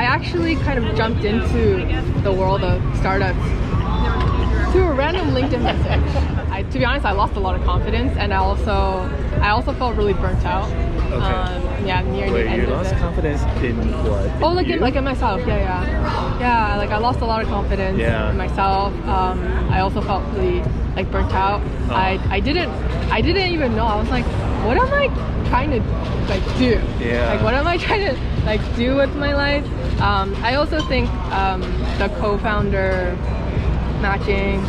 actually kind of jumped into the world of startups through a random LinkedIn message. To be honest, I lost a lot of confidence, and I also felt really burnt out. Okay. Yeah, near the end you of lost it. confidence in what? Oh, like in myself. Yeah. Like I lost a lot of confidence in myself. I also felt really like burnt out. I didn't even know. I was like, what am I trying to like do? Yeah. Like what am I trying to like do with my life? I also think the co-founder matching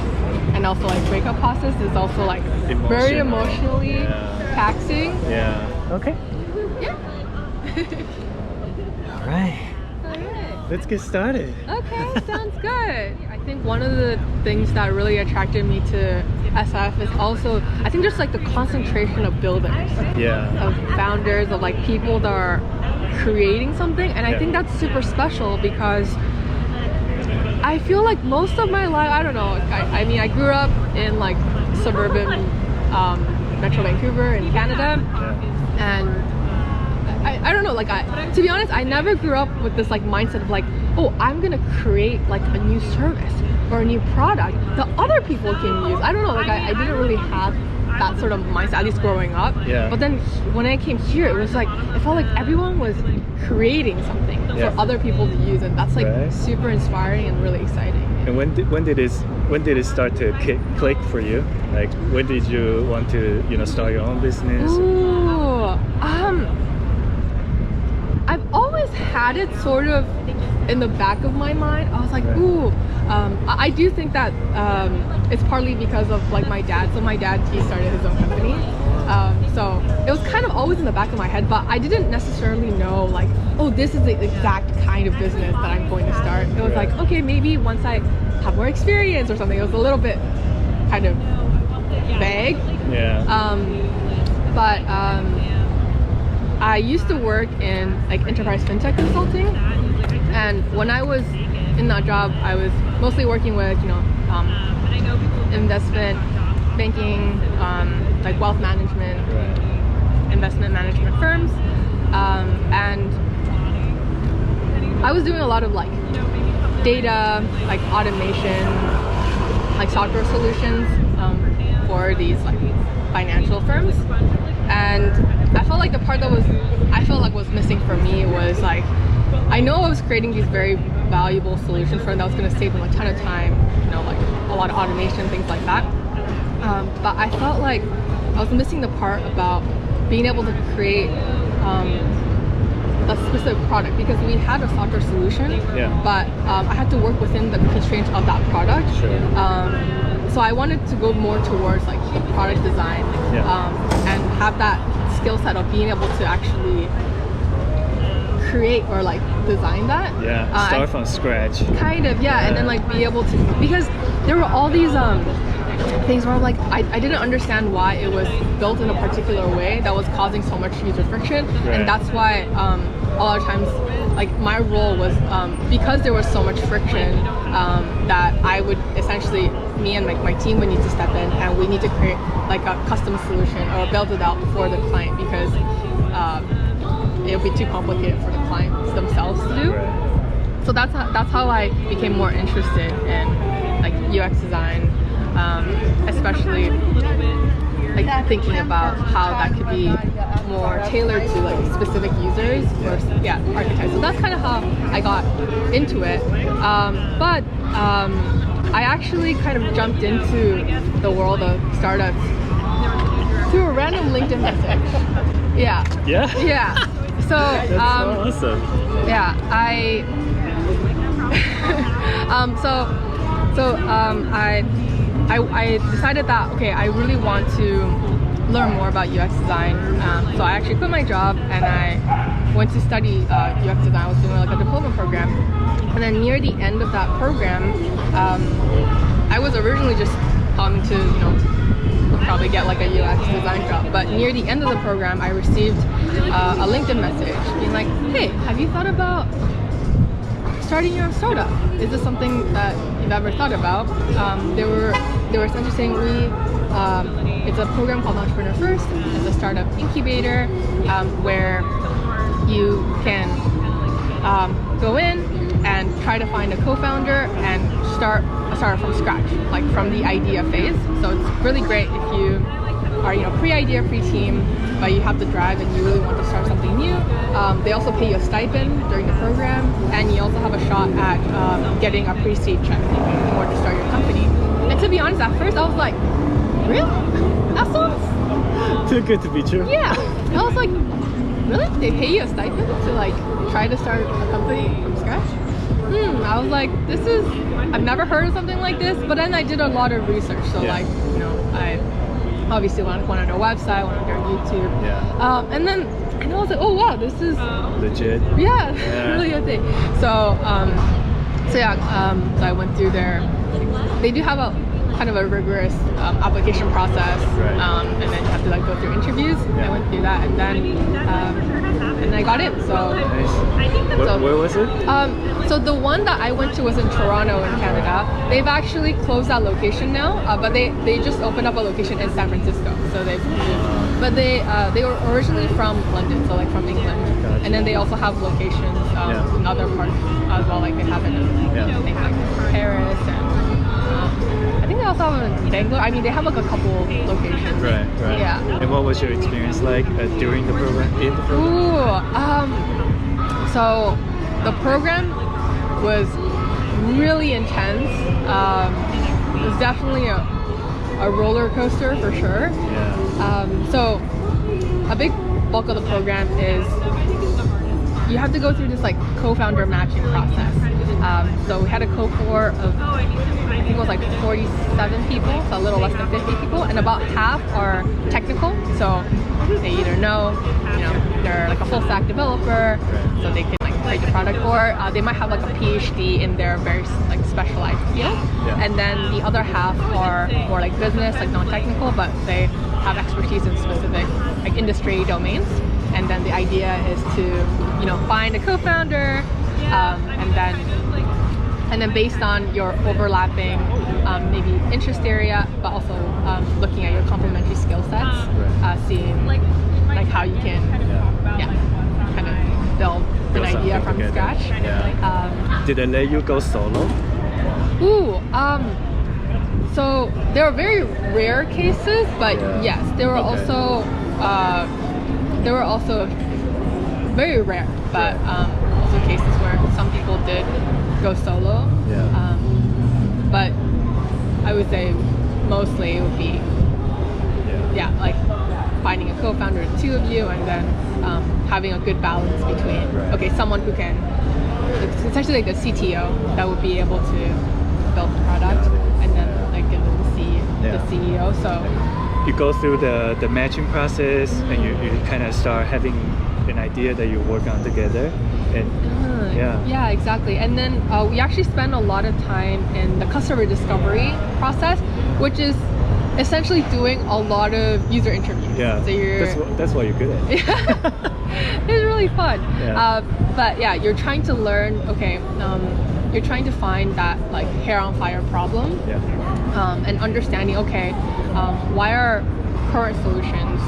and also like breakup process is also like very emotionally taxing. Yeah. Okay. Yeah. All right. Let's get started. Okay, sounds good. I think one of the things that really attracted me to SF is also, I think just like the concentration of builders, of founders, of like people that are creating something. And I think that's super special because I feel like most of my life, I don't know, I mean, I grew up in like suburban Metro Vancouver in Canada, and I don't know, like to be honest, I never grew up with this like mindset of like, oh, I'm gonna create like a new service or a new product that other people can use. I don't know, like I didn't really have that sort of mindset, at least growing up. But then when I came here, it was like, it felt like everyone was creating something for other people to use, and that's like super inspiring and really exciting. And when did it start to click for you? Like when did you want to start your own business? I've always had it sort of in the back of my mind. I was like, ooh, I do think that it's partly because of like my dad. So my dad, he started his own company. So it was kind of always in the back of my head, but I didn't necessarily know like, oh, this is the exact kind of business that I'm going to start. It was like, okay, maybe once I have more experience or something. It was a little bit kind of vague. But I used to work in like enterprise fintech consulting, and when I was in that job, I was mostly working with investment banking, like wealth management, investment management firms, and I was doing a lot of like data, like automation, like software solutions for these like financial firms. And I felt like the part that was missing for me was like, I know I was creating these very valuable solutions for them that was going to save them a ton of time, like a lot of automation, things like that. But I felt like I was missing the part about being able to create a specific product, because we had a software solution, but I had to work within the constraints of that product. So I wanted to go more towards like product design and have that skill set of being able to actually create or like design that. Start from scratch. Kind of, and then like be able to, because there were all these things where I'm like, I didn't understand why it was built in a particular way that was causing so much user friction, and that's why a lot of times like my role was because there was so much friction that I would essentially, me and like my team would need to step in, and we need to create like a custom solution or build it out for the client, because it would be too complicated for the clients themselves to do. So that's how I became more interested in like UX design, especially like thinking about how that could be more tailored to like specific users or archetypes. So that's kind of how I got into it. But I actually kind of jumped into the world of startups through a random LinkedIn message. So That's so awesome. I decided that, okay, I really want to learn more about UX design. So I actually quit my job and I went to study UX design. I was doing like a diploma program. And then near the end of that program, I was originally just to probably get like a UX design job. But near the end of the program, I received a LinkedIn message being like, hey, have you thought about starting your own startup? Is this something that you've ever thought about? They were essentially saying it's a program called Entrepreneur First. It's a startup incubator where you can go in and try to find a co-founder and start from scratch, like from the idea phase. So it's really great if you are, pre-idea, pre-team, but you have the drive and you really want to start something new. They also pay you a stipend during the program, and you also have a shot at getting a pre-seed check in order to start your company. And to be honest, at first I was like, really? That sounds Too good to be true. yeah. I was like, really? They pay you a stipend to like try to start a company from scratch? I was like, I've never heard of something like this, but then I did a lot of research. So I obviously went on their website, went on their YouTube. Yeah. And then I was like, oh wow, this is Legit. yeah. Really good thing. So so I went through they do have a kind of a rigorous application process, and then you have to like go through interviews. I went through that, and then I got in. So Nice. Where was it? so the one that I went to was in Toronto in Canada. They've actually closed that location now, but they just opened up a location in San Francisco. So they were originally from London, so like from England. Gotcha. And then they also have locations in other parts as well, like they have it in things like Paris, and I think they also have it in Bangalore. I mean, they have like a couple locations. Right. Yeah. And what was your experience like during the program? In the program? So the program was really intense. It was definitely a roller coaster for sure. Yeah. So a big bulk of the program is you have to go through this like co-founder matching process. So we had a cohort of I think it was like 47 people, so a little less than 50 people, and about half are technical. So they either they're like a full stack developer, so they can like create the product, or they might have like a PhD in their very like specialized field. And then the other half are more like business, like non-technical, but they have expertise in specific like industry domains. And then the idea is to find a co-founder, and then based on your overlapping maybe interest area, but also looking at your complementary skill sets, seeing like how you can kind of build an idea from scratch. Did they let you go solo? So there were very rare cases, but yes, there were also very rare, but also cases where some people did go solo. But I would say mostly it would be like finding a co-founder, the two of you, and then having a good balance between someone who can, it's essentially like the CTO that would be able to build the product, and then like the CEO. So you go through the matching process, and you kind of start having an idea that you work on together, and yeah, exactly. And then we actually spend a lot of time in the customer discovery process, which is essentially doing a lot of user interviews. So that's what you're good at. It's really fun. But you're trying to learn. You're trying to find that like hair on fire problem, and understanding why are current solutions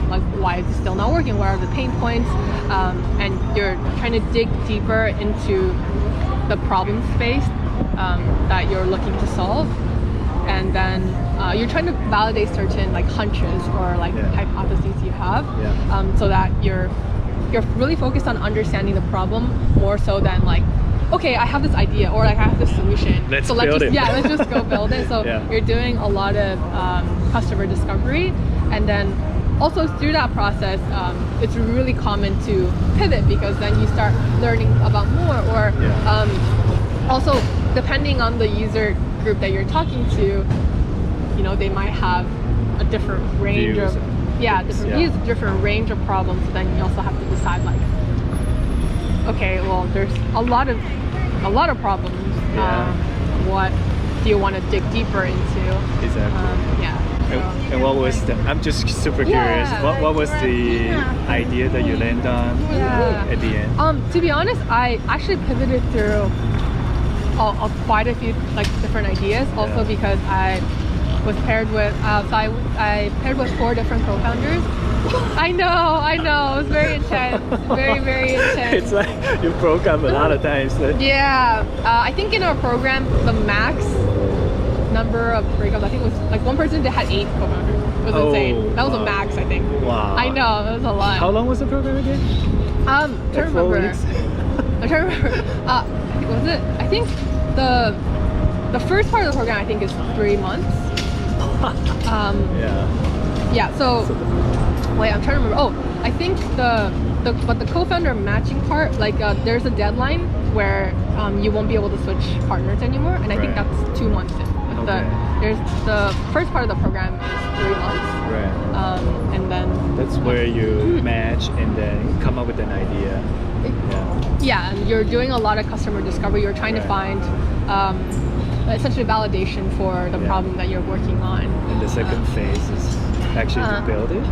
like why is it still not working? What are the pain points? And you're trying to dig deeper into the problem space that you're looking to solve, and then you're trying to validate certain like hunches or like hypotheses you have, so that you're really focused on understanding the problem more so than like, okay, I have this idea, or like I have this solution. Let's just go build it. So you're doing a lot of customer discovery, and then also through that process, it's really common to pivot, because then you start learning about more, or also depending on the user group that you're talking to, they might have a different range views views, different range of problems. Then you also have to decide like, okay, well, there's a lot of problems. What do you want to dig deeper into? Exactly. And what was I'm just super curious. What was the idea that you landed on at the end? To be honest, I actually pivoted through quite a few like different ideas. Also because I was paired with I paired with 4 different co-founders, I know. It was very intense. Very, very intense. It's like you broke up a lot of times. Yeah. I think in our program, the max number of breakups, I think was like one person that had 8 co-founders. It was insane. That was a max, I think. Wow. I know, that was a lot. How long was the program again? I'm trying to remember. 4 weeks? I'm trying to remember. Was it? I think the first part of the program I think is 3 months. Yeah. So wait, I'm trying to remember. Oh, I think but the co-founder matching part, like there's a deadline where you won't be able to switch partners anymore, and I think that's 2 months in. There's the first part of the program is 3 months. Right. And then that's where you match and then come up with an idea. Yeah, and you're doing a lot of customer discovery. You're trying to find essentially validation for the problem that you're working on. And the second phase is actually to build it?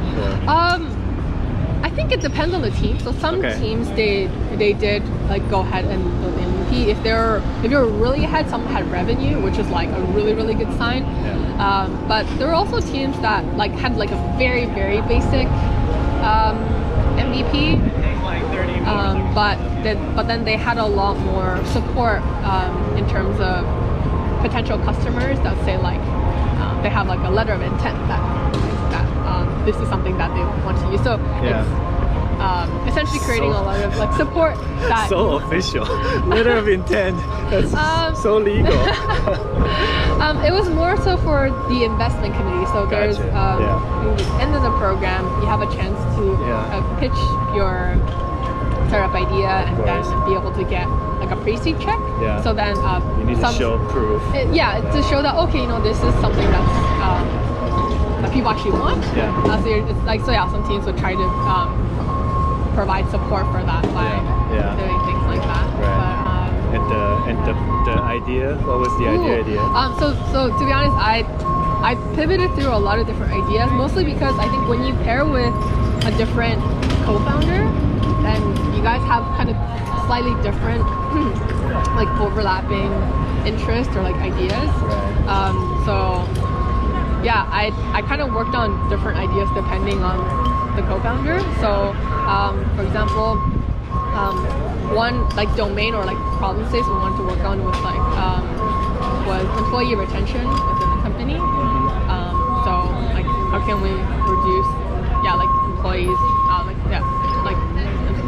I think it depends on the team. So some teams they did like go ahead and build the MVP. If you're really ahead, some had revenue, which is like a really, really good sign. But there were also teams that like had like a very, very basic MVP. But then they had a lot more support in terms of potential customers that say like they have like a letter of intent that this is something that they want to use. So it's essentially creating a lot of like support that so official. Letter of intent. That's so legal. It was more so for the investment committee. So there's at the end of the program you have a chance to pitch your startup idea and then be able to get like a pre-seed check. So then you need to show proof. To show that this is something that's that people actually want. Some teams would try to provide support for that by doing things like that. And the idea, what was the idea? So to be honest, I pivoted through a lot of different ideas, mostly because I think when you pair with a different co-founder, then you guys have kind of slightly different like overlapping interests or like ideas. I kind of worked on different ideas depending on the co-founder. So for example, one like domain or like problem space we wanted to work on was like was employee retention within the company. So like how can we reduce employees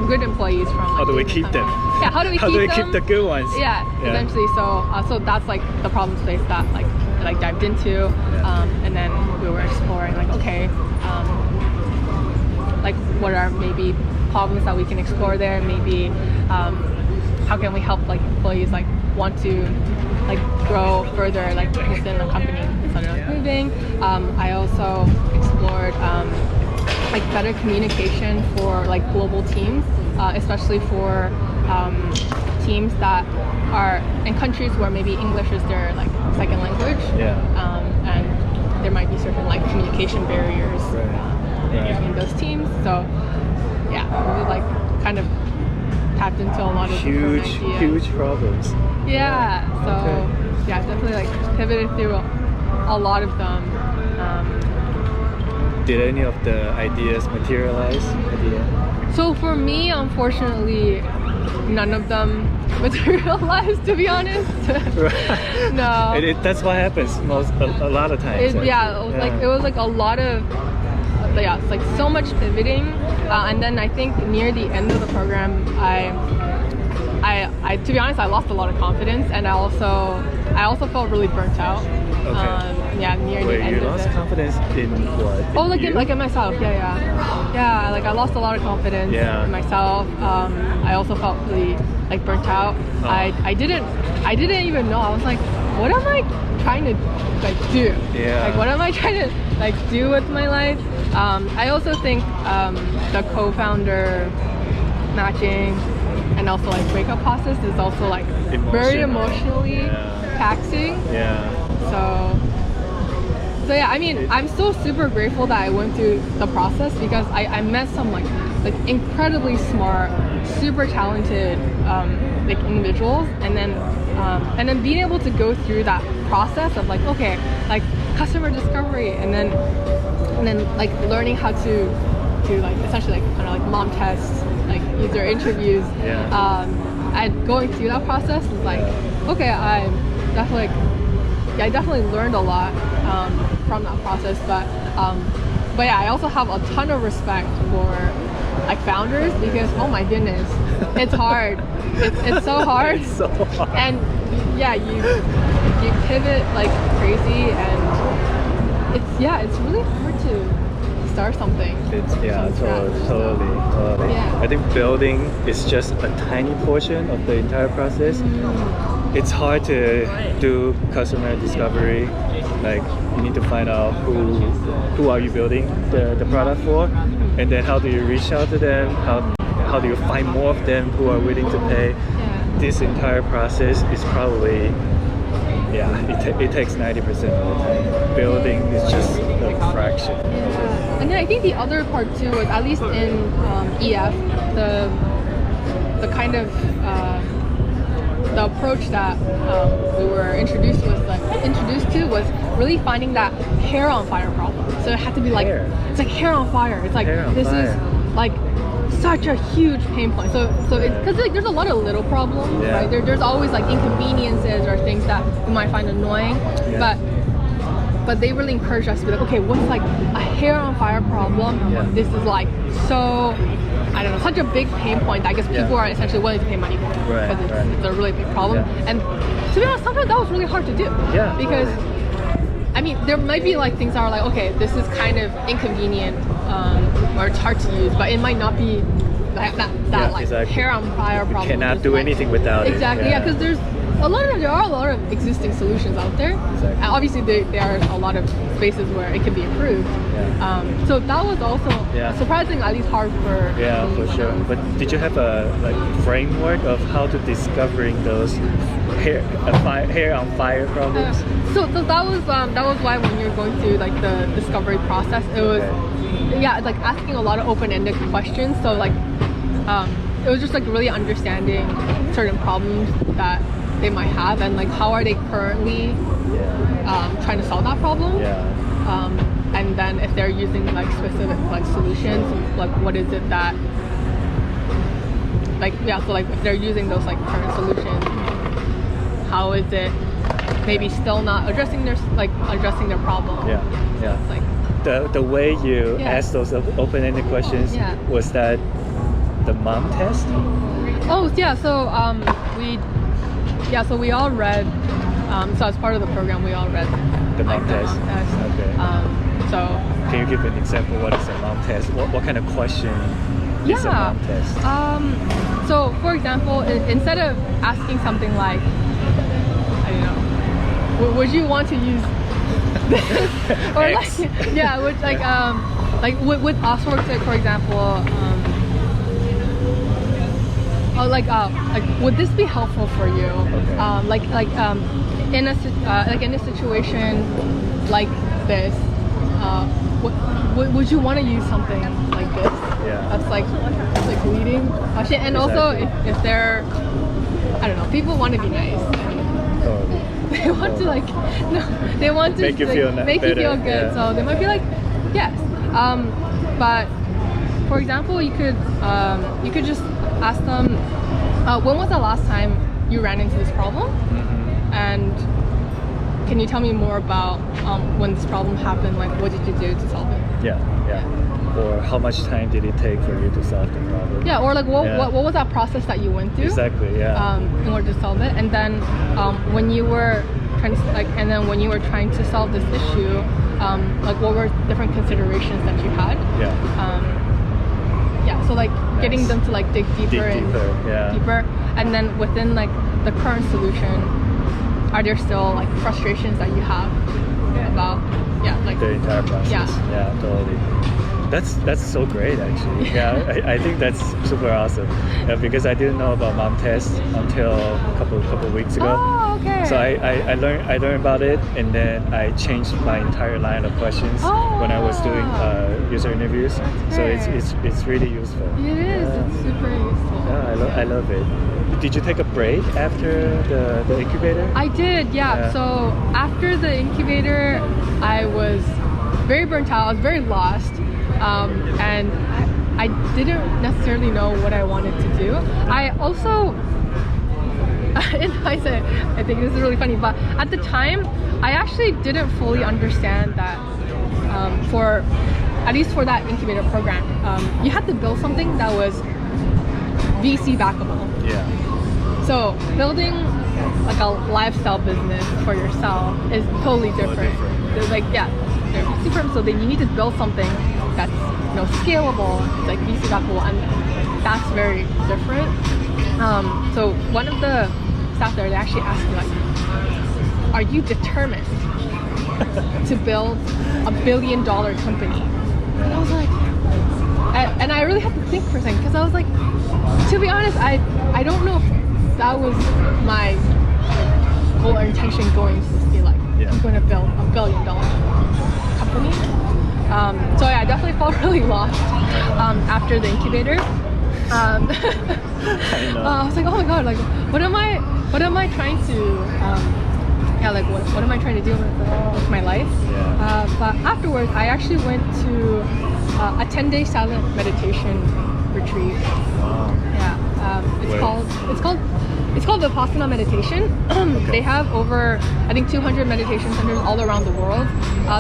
good employees from how do we keep them? How do we keep the good ones? Eventually. So that's like the problem space that I dived into, and then we were exploring what are maybe problems that we can explore there, maybe how can we help employees want to grow further within the company instead of moving. I also explored better communication for global teams, especially for teams that are in countries where maybe English is their second language, and there might be certain communication barriers between those teams. So we kind of tapped into a lot of huge problems. Definitely pivoted through a lot of them. Did any of the ideas materialize at the end? So for me, unfortunately, none of them materialized, to be honest. No. That's what happens a lot of times. It was a lot of it's so much pivoting, and then I think near the end of the program, I to be honest, I lost a lot of confidence, and I also felt really burnt out. Near the end you lost confidence in what? In myself. I lost a lot of confidence in myself. I also felt really burnt out. I didn't even know. I was like, what am I trying to do? What am I trying to do with my life? I also think the co-founder matching and also breakup process is also very emotionally taxing. So I mean, I'm still super grateful that I went through the process because I met some incredibly smart, super talented individuals, and then being able to go through that process of customer discovery, and then learning how to to like essentially like kind of like mom tests, like user interviews. And going through that process was like, okay, I definitely learned a lot from that process. But yeah, I also have a ton of respect for like founders because oh my goodness, it's hard. It's so hard. It's so hard. And yeah, you pivot like crazy, and it's really hard to start something. Totally. Yeah. I think building is just a tiny portion of the entire process. It's hard to do customer discovery. Like you need to find out who are you building the product for, and then how do you reach out to them? How do you find more of them who are willing to pay? This entire process is probably it takes 90% of the time. Building is just a fraction. And then I think the other part too was, at least in EF, the kind of the approach that we were introduced to was really finding that hair on fire problem. So it had to be like it's like hair on fire. It's like this is like such a huge pain point. So because like there's a lot of little problems, right? There's always like inconveniences or things that you might find annoying, but they really encourage us to be like, okay, what's like a hair on fire problem? This is like so, I don't know, such a big pain point that I guess people are essentially willing to pay money for because it's a really big problem. And to be honest, sometimes that was really hard to do. Because I mean, there might be like things that are like, okay, this is kind of inconvenient or it's hard to use, but it might not be that like hair on fire problem. You cannot do anything without it. Exactly, because there are a lot of existing solutions out there. And obviously there are a lot of spaces where it can be improved. So that was also surprisingly at least hard for for sure. But did you have a like framework of how to discovering those hair on fire problems? So that was why when you're going through like the discovery process, it was like asking a lot of open-ended questions. So like it was just like really understanding certain problems that they might have and like how are they currently trying to solve that problem. And then if they're using like specific like solutions, like what is it that like so like if they're using those like current solutions, how is it maybe still not addressing their problem? It's like the way you ask those open-ended questions was that the mom test? Oh yeah, so we all read so as part of the program we all read the mom test. Okay. So can you give an example? What is a mom test? What kind of question is a mom test? So for example, instead of asking something like, I don't know, would you want to use this? Or like with Osworks, for example, would this be helpful for you? In a situation like this, would you want to use something like this? That's like leading question. And also if they're, I don't know, people want to be nice. They want to they want to make you feel good. So they might be like, yes. But for example, you could just ask them, when was the last time you ran into this problem? And can you tell me more about when this problem happened? Like, what did you do to solve it? Or how much time did it take for you to solve the problem? Or like what was that process that you went through? Exactly. In order to solve it, and then when you were trying to solve this issue, like what were different considerations that you had? So like getting them to like dig deeper, and then within like the current solution, are there still like frustrations that you have about the entire process? Totally. That's so great actually. I think that's super awesome because I didn't know about mom tests until a couple weeks ago. Oh, okay. So I learned about it, and then I changed my entire line of questions when I was doing user interviews. So it's really useful. It is. It's super useful. I love it. Did you take a break after the incubator? I did. So after the incubator, I was very burnt out. I was very lost. and I didn't necessarily know what I wanted to do. I also, in hindsight, I think this is really funny, but at the time, I actually didn't fully understand that at least for that incubator program, you had to build something that was VC backable. Yeah. So building like a lifestyle business for yourself is totally different. There's like, yeah, they're VC firms, so then you need to build something that's, you know, scalable, like VC backable, and that's very different. So one of the staff there, they actually asked me like, are you determined to build a $1 billion company? And I was like, and I really had to think for a second, because I was like, to be honest, I don't know if that was my goal or intention going to be like, I'm going to build a $1 billion company. So yeah, I definitely felt really lost after the incubator. I was like, oh my god, like what am I trying to what am I trying to do with my life? But afterwards, I actually went to a 10-day silent meditation retreat. Wow. Yeah, it's called the Vipassana meditation. They have over, I think, 200 meditation centers all around the world.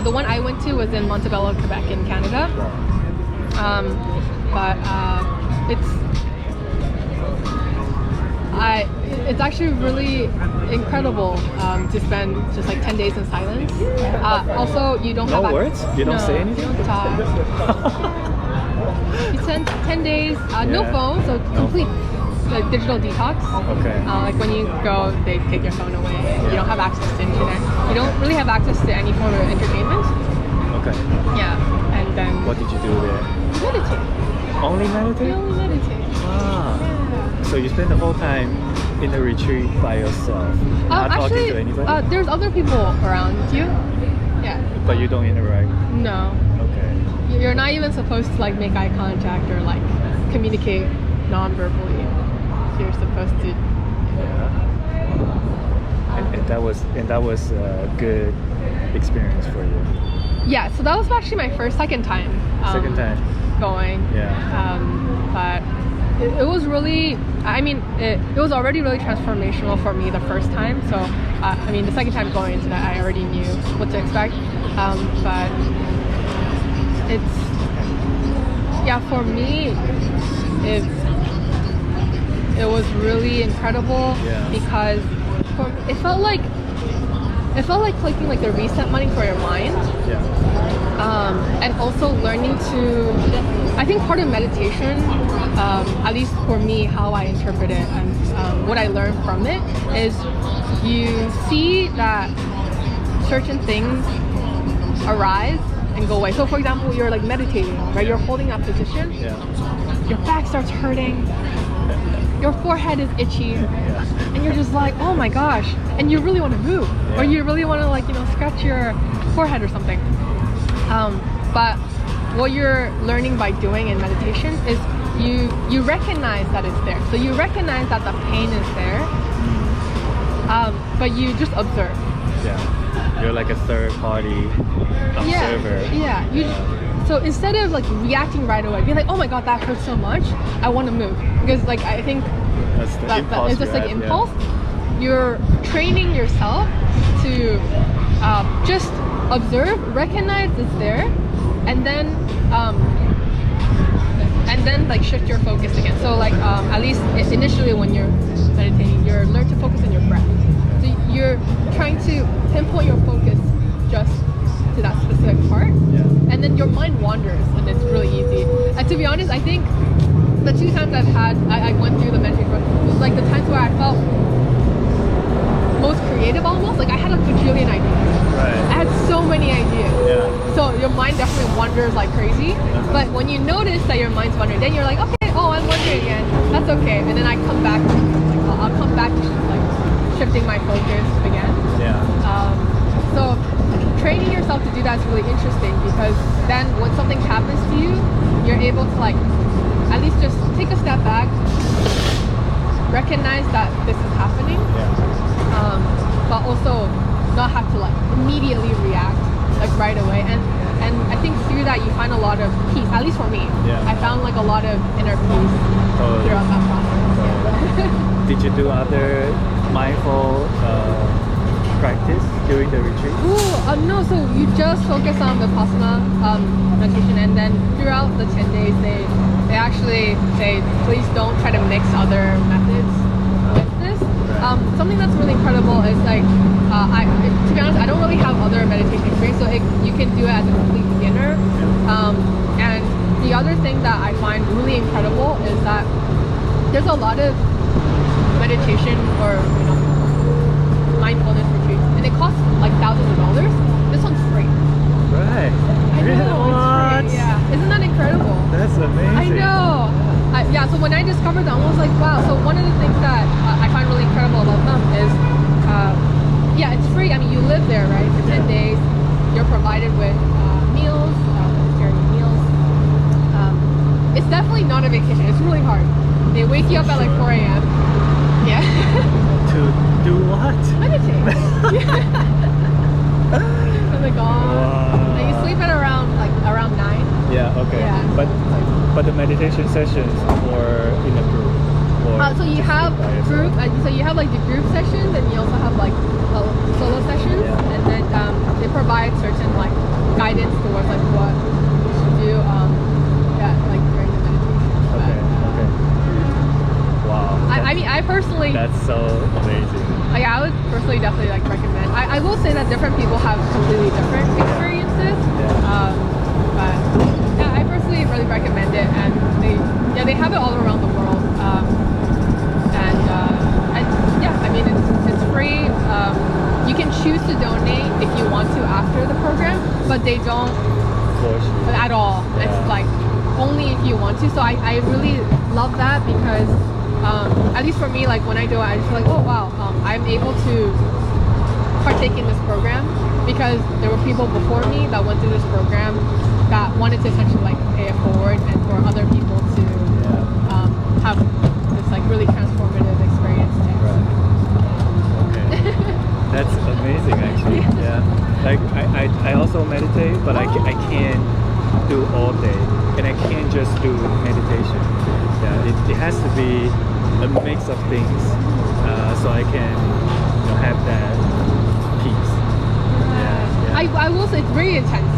The one I went to was in Montebello, Quebec, in Canada. But it's actually really incredible to spend just like 10 days in silence. Also, you don't have words? You don't say anything? You don't talk. You spend 10 days, no phone, so complete like digital detox. Okay. Like when you go, they take your phone away. You don't have access to internet. You don't really have access to any form of entertainment. Okay. Yeah, and then What did you do there? meditate. Only meditate? You only meditate. Ah. Yeah. So you spend the whole time in the retreat by yourself, not talking to anybody? There's other people around you. Yeah. But you don't interact? No. Okay. You're not even supposed to like make eye contact or like communicate non-verbally. You're supposed to. Yeah. And that was a good experience for you. Yeah. So that was actually my second time. Second time. Going. Yeah. But it was really, I mean, it was already really transformational for me the first time. So, I mean, the second time going into that, I already knew what to expect. But it's, yeah, for me, it was really incredible because it felt like clicking like the reset button for your mind. Yeah. And also learning to, I think part of meditation, at least for me, how I interpret it and what I learned from it is you see that certain things arise and go away. So for example, you're like meditating, right? You're holding that position, your back starts hurting, your forehead is itchy, and you're just like, oh my gosh, and you really want to move, or you really want to like, you know, scratch your forehead or something. But what you're learning by doing in meditation is you recognize that it's there. So you recognize that the pain is there, but you just observe. Yeah, you're like a third party observer. So instead of like reacting right away, being like, oh my god, that hurts so much, I want to move. Because like I think that it's just like impulse. You're training yourself to just observe, recognize it's there, and then like shift your focus again. So like at least initially when you're meditating, you're learn to focus on your breath. So you're trying to pinpoint your focus just to that specific part, and then your mind wanders, and it's really easy. And to be honest, I think the two times I went through the meditation was like the times where I felt most creative almost. Like I had a bajillion ideas. I had so many ideas. So your mind definitely wanders like crazy. But when you notice that your mind's wandering, then you're like, okay, oh, I'm wandering again. That's okay. And then I come back. I'll come back to like shifting my focus again. So training yourself to do that is really interesting because then when something happens to you, you're able to like at least just take a step back, recognize that this is happening, but also not have to like immediately react like right away. And and I think through that you find a lot of peace. At least for me, Yeah. I found like a lot of inner peace Totally. throughout that process. Did you do other mindful practice during the retreat? Ooh, no, so you just focus on Vipassana meditation, and then throughout the 10 days they actually say please don't try to mix other methods with this. Something that's really incredible is like to be honest, I don't really have other meditation experience, so you can do it as a complete beginner. And the other thing that I find really incredible is that there's a lot of meditation or mindfulness retreats, and it costs like thousands of dollars. This one's free. Right. I know. What? It's free. Yeah. Isn't that incredible? That's amazing. I know. Yeah. So when I discovered them, I was like, wow. So one of the things that I find really incredible about them is, yeah, it's free. I mean, you live there, right? For 10 days, you're provided with meals, vegetarian meals. It's definitely not a vacation. It's really hard. They wake you up at like 4 a.m. Yeah. To do what? Meditate. Oh my god. Wow. And you sleep at around 9. Yeah. Okay. Yeah. But the meditation sessions are in a group. Or So you have by yourself? group. So you have like the group sessions, and you also have like solo sessions, Yeah. and then they provide certain like guidance towards like what you should do. Yeah, like during the meditation. Okay. Okay. Wow. I mean, I personally. That's so amazing. Yeah, I would personally definitely like recommend. I will say that different people have completely different experiences. Yeah. But yeah, I personally really recommend it, and they have it all around the world. And yeah, I mean it's free. You can choose to donate if you want to after the program, but they don't Force you. at all. Yeah. It's like only if you want to. So I really love that because. At least for me, like when I do it, I just feel like, oh wow, I'm able to partake in this program because there were people before me that went through this program that wanted to essentially like pay it forward and for other people to have this like really transformative experience too. Right. Okay. That's amazing, actually. Yeah. Like I also meditate, but I can't do all day, and I can't just do meditation. Yeah, it has to be a mix of things, so I can have that peace. Yeah. I will say it's very intense.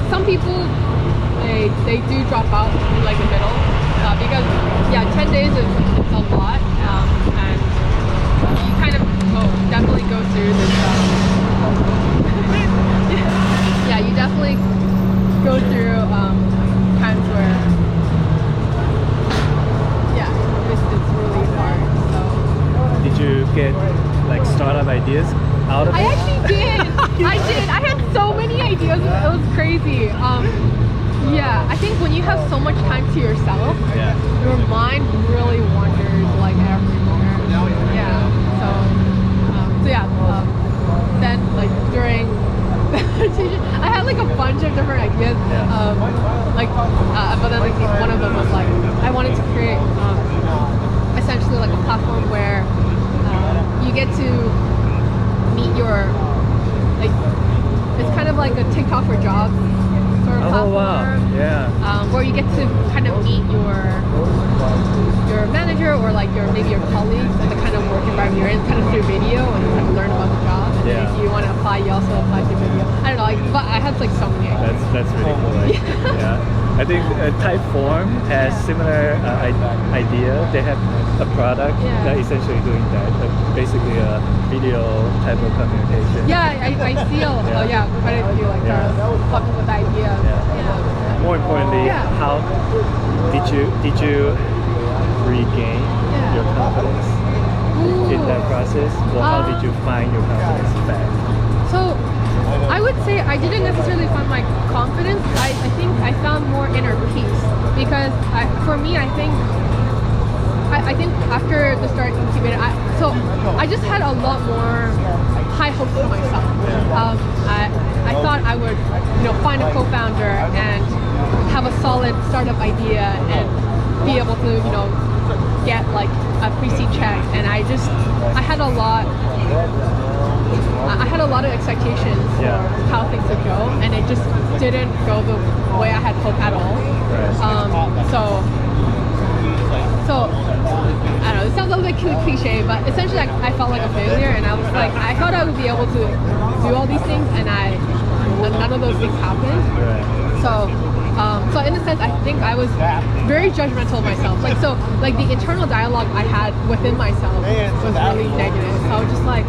Some people they do drop out in like the middle because 10 days is a lot, and you kind of definitely go through this. Yeah, you definitely go through times where. It's really hard. So. Did you get like startup ideas out of it? I actually did. I did. I had so many ideas. It was crazy. Yeah, I think when you have so much time to yourself, your mind really wanders like everywhere. Yeah. So yeah. Then like during I had like a bunch of different ideas. But then like one of them was like I wanted to create essentially like a platform where you get to meet your like it's kind of like a TikTok for jobs sort of platform. Wow. Yeah. Where you get to kind of meet your manager or like maybe your colleagues and the kind of work environment you're in kind of through video and you kind of learn about the job. And then if you want to apply, you also apply through video. I don't know, but I had like so many ideas. That's really cool. Actually. Yeah. I think Typeform has similar idea. They have a product that essentially doing that, basically a video type of communication. Yeah, I see quite a few like fucking with the idea. Yeah. More importantly, how did you regain your confidence in that process? Or how did you find your confidence back? So I would say I didn't necessarily find my confidence. I think I found more inner peace because for me I think after the start incubator, I just had a lot more high hopes for myself. I thought I would find a co-founder and have a solid startup idea and be able to get like a pre-seed check, and I had a lot I had a lot of expectations Yeah. for how things would go, and it just didn't go the way I had hoped at all. Right. So I don't know. It sounds a little bit cliche, but essentially, like, I felt like a failure, and I was like, I thought I would be able to do all these things, and none of those things happened. Right. So in a sense, I think I was very judgmental of myself. Like the internal dialogue I had within myself was really negative. So I was just like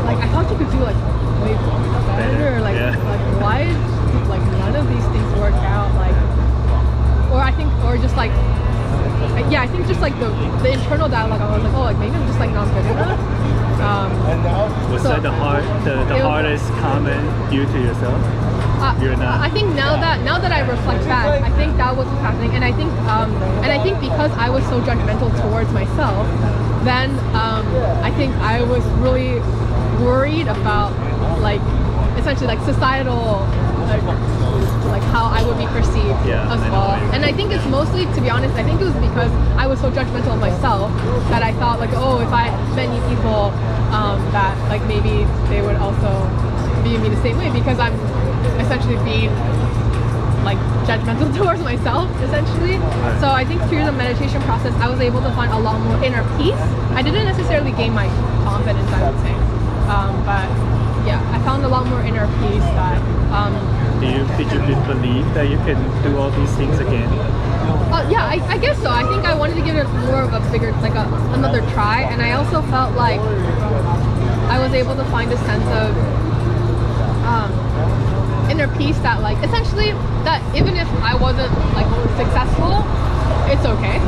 I thought you could do like way better. Like why did like none of these things work out? Like, or just like I think just like the internal dialogue. I was like, oh, like maybe I'm just like not good enough. Was that the hardest comment you to yourself? You're not. I think now that I reflect back, I think that was what's happening, and I think because I was so judgmental towards myself, then I think I was really worried about like essentially like societal like how I would be perceived as well. And I think it's mostly, to be honest, I think it was because I was so judgmental of myself that I thought like, oh, if I met new people, that like maybe they would also view me the same way because I'm essentially being like judgmental towards myself essentially. So I think through the meditation process I was able to find a lot more inner peace. I didn't necessarily gain my confidence, I would say, but yeah, I found a lot more inner peace that did you believe that you can do all these things again? Yeah, I guess so. I think I wanted to give it more of a bigger, like another try, and I also felt like I was able to find a sense of inner peace that like essentially that even if I wasn't like successful, it's okay.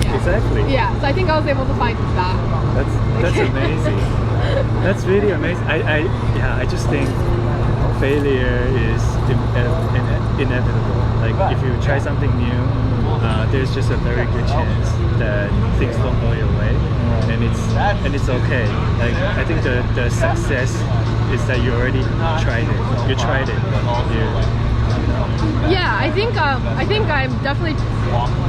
Yeah. Exactly. Yeah, so I think I was able to find that. That's amazing. That's really amazing. I just think failure is inevitable. Like if you try something new, there's just a very good chance that things don't go your way, and it's okay. Like I think the success is that you already tried it. You tried it. Yeah, I think I'm definitely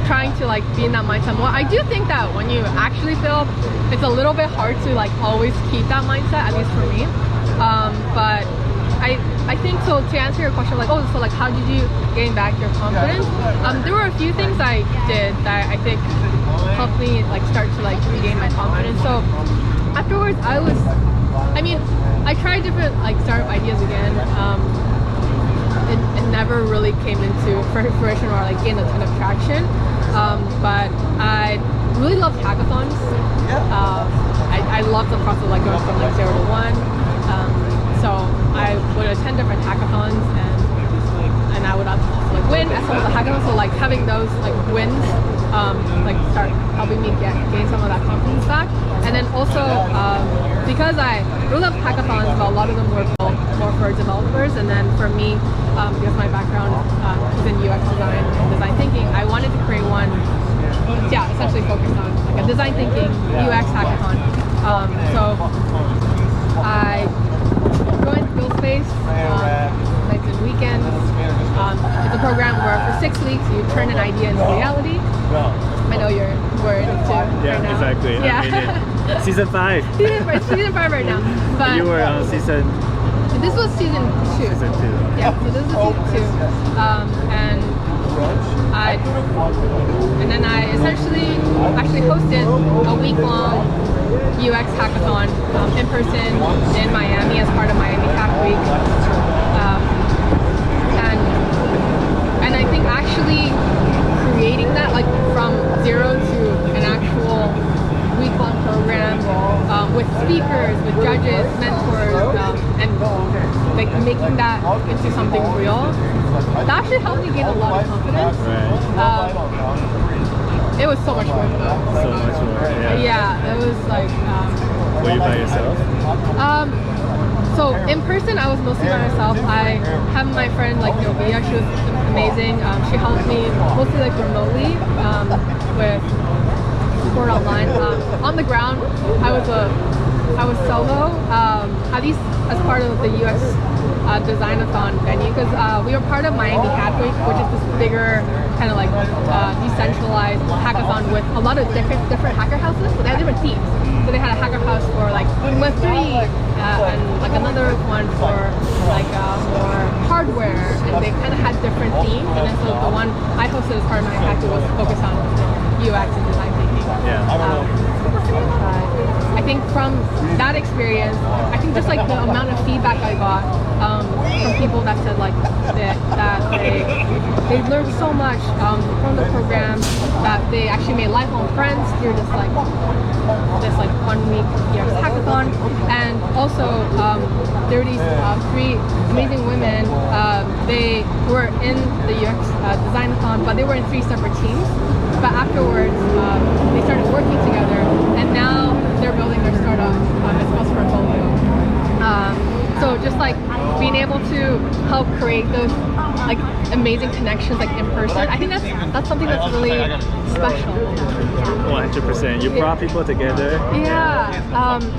trying to like be in that mindset more. I do think that when you actually fail, it's a little bit hard to like always keep that mindset, at least for me. But I think so. To answer your question, like, oh, so like, how did you gain back your confidence? There were a few things I did that I think helped me like start to like regain my confidence. So afterwards, I tried different like startup ideas again. It never really came into fruition or like gained a ton of traction. But I really loved hackathons. I loved the process of like going from like 0 to 1. So I would attend different hackathons and I would also like win at some of the hackathons. So like having those like wins like start helping me gain some of that confidence back. And then also because I really love hackathons, but a lot of them were built more for developers. And then for me, because my background is in UX design and design thinking, I wanted to create one, essentially focused on like a design thinking UX hackathon. So I joined Build Space nights and weekends. It's a program where for 6 weeks you turn an idea into reality. I know we're in it too right now. Exactly. Yeah. I'm in it. Season 5. Season 5 right now. But you were on season. This was season 2. Season 2. Yeah. So this is season 2. And then I essentially actually hosted a week-long UX hackathon in person in Miami as part of Miami Hack Week. And I think actually creating that like from 0 to an actual week-long program with speakers, with judges, mentors, and like making that into something real, that actually helped me gain a lot of confidence. It was so much work though. So much more. Yeah, it was like. Were you by yourself? So in person, I was mostly by myself. I have my friend like Novia. She was amazing. She helped me mostly like remotely with support online. On the ground, I was a I was solo, at least as part of the UX designathon venue, because we were part of Miami Hack Week, which is this bigger kind of like decentralized hackathon with a lot of different hacker houses, but they had different themes. So they had a hacker house for like Web3 and like another one for like more hardware, and they kind of had different themes. And then so the one I hosted as part of my hack Week was focused on UX and design thinking. I think from that experience, I think just like the amount of feedback I got from people that said like that they learned so much from the program, that they actually made lifelong friends through this 1 week hackathon. And also there were these 3 amazing women. They were in the UX designathon, but they were in 3 separate teams. But afterwards, they started working together, and now they're building their startup. It's called Portfolio. So just like being able to help create those like amazing connections like in person, I think that's something that's really special. 100%. You brought people together. Yeah,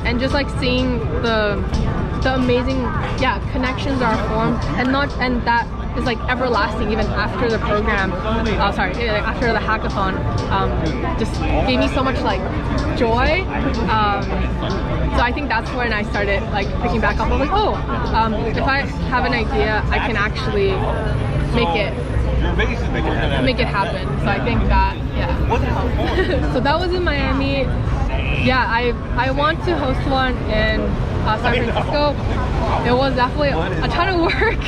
and just like seeing the amazing connections are formed, and that is like everlasting even after the program. After the hackathon, just gave me so much like joy. So I think that's when I started like picking back up. I was like, if I have an idea, I can actually make it happen. So I think that so that was in Miami. I want to host one in San Francisco. It was definitely a ton of work.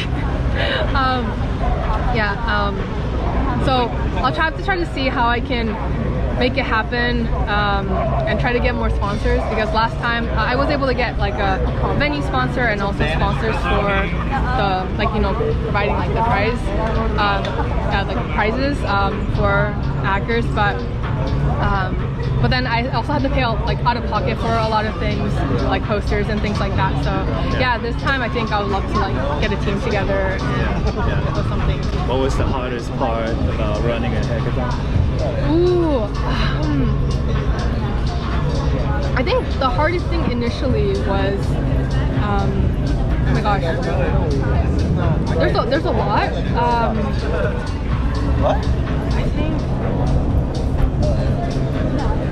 So I'll have to try to see how I can make it happen, and try to get more sponsors, because last time I was able to get like a venue sponsor and also sponsors for the providing like the prizes for hackers, but then I also had to pay like out of pocket for a lot of things like posters and things like that. So this time I think I would love to like get a team together and do something. What was the hardest part about running a hackathon? I think the hardest thing initially was, oh my gosh, there's a lot.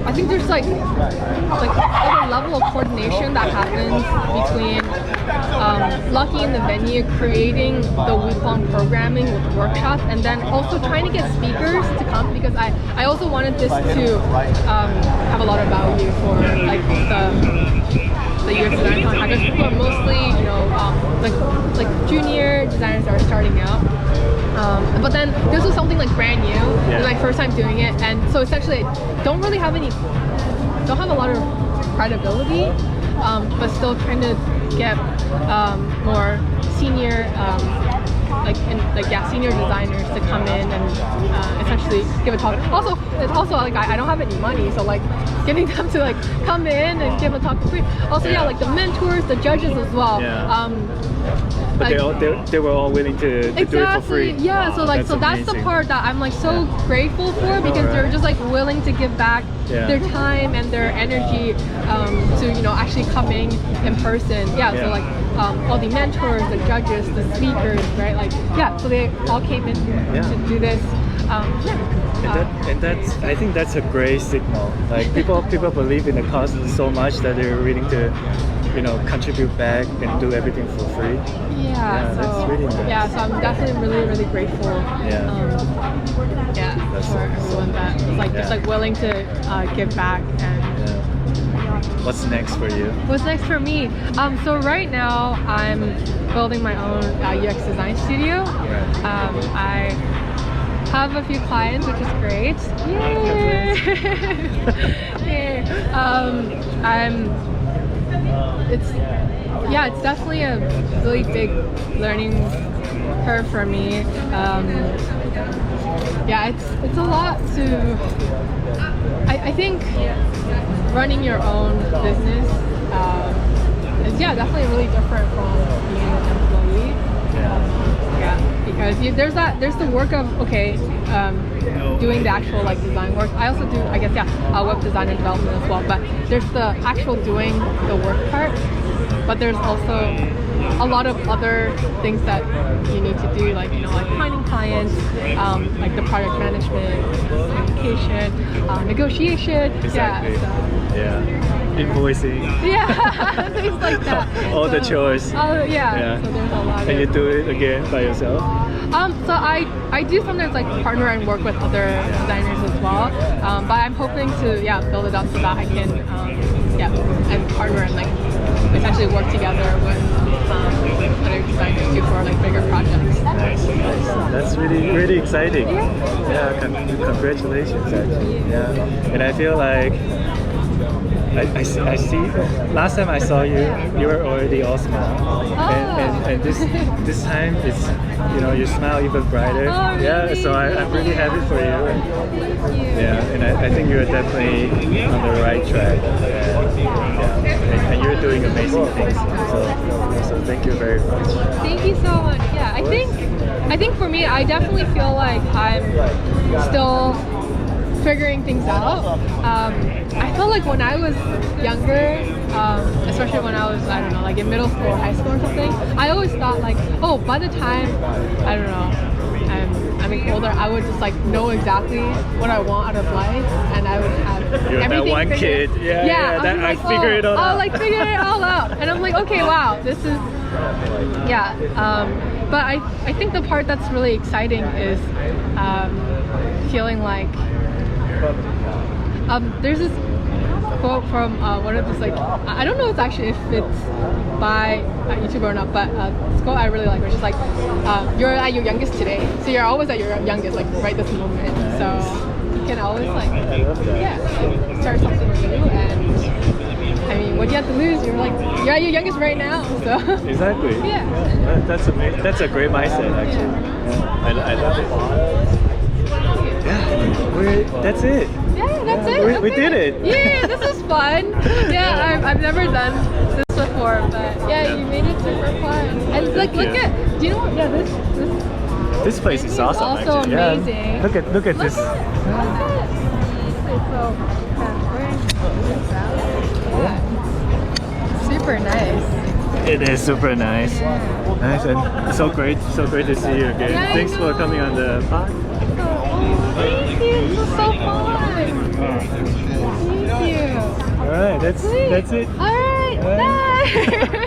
I think there's like all the level of coordination that happens between Lucky in the venue creating the week-long programming with workshops, and then also trying to get speakers to come, because I also wanted this to have a lot of value for like the UX design hackers who are mostly like junior designers that are starting out. But then this was something like brand new. It was my first time doing it, and so essentially I don't have a lot of credibility, but still trying to get more senior senior designers to come in and essentially give a talk. Also like I don't have any money, so like getting them to like come in and give a talk for free. Also like the mentors, the judges as well. But they were all willing to do it for free. Yeah, so like that's the part that I'm like so grateful for, because they're just like willing to give back their time and their energy to actually coming in person. So like all the mentors, the judges, the speakers, right? Like so they all came in to do this. And that's I think that's a great signal. Like people believe in the cause so much that they're willing to contribute back and do everything for free. So that's really nice. So I'm definitely really grateful. For everyone that is like just like willing to give back. And what's next for you? What's next for me? So right now I'm building my own UX design studio. I have a few clients, which is great. Yay! It's definitely a really big learning curve for me. It's a lot to. I think running your own business is definitely really different from being an employee. Because there's the work of doing the actual like design work. I also do, I guess, web design and development as well. But there's the actual doing the work part. But there's also a lot of other things that you need to do, like like finding clients, like the project management, communication, negotiation. Exactly. Yeah. Invoicing. Yeah, things like that. All the chores. Oh yeah. So there's a lot. And you do it again by yourself? So I do sometimes like partner and work with other designers as well. But I'm hoping to build it up so that I can and partner and like essentially work together with other designers too for like bigger projects. Nice. That's really exciting. Yeah, congratulations actually. Yeah, and I feel like I see. Last time I saw you, you were already all smile, and this time it's you smile even brighter. Oh, really? Yeah, so I'm really happy for you. Thank you. Yeah, and I think you're definitely on the right track. And you're doing amazing things. So thank you very much. Thank you so much. Yeah, I think for me, I definitely feel like I'm still figuring things out. I felt like when I was younger, especially when I was, I don't know, like in middle school or high school or something, I always thought like, oh, by the time, I don't know, I'm older, I would just like know exactly what I want out of life, and I would have You're everything that one figured. kid. Yeah, that I figured it all out. I'll like figure it all out. And I'm like, okay, wow, this is, but I think the part that's really exciting is feeling like, there's this quote from one of this, like, I don't know if it's by a YouTuber or not, but this quote I really like, which is like, you're at your youngest today, so you're always at your youngest, like right this moment. So you can always like, start something new, and I mean, what do you have to lose? You're at your youngest right now, so. Exactly. Yeah. That's amazing. That's a great mindset actually. I love it. Yeah, that's it. Yeah, that's it. We did it. Yeah, this was fun. Yeah, I've never done this before, but you made it super fun. And like, look at, do you know what? Yeah, this place is awesome. Also actually. amazing. Yeah. Look at this. Super nice. It is super nice. Nice and so great to see you again. Yeah, Thanks for coming on the pod. Thank you. This was so fun. Thank you. All right, that's it. All right. Bye.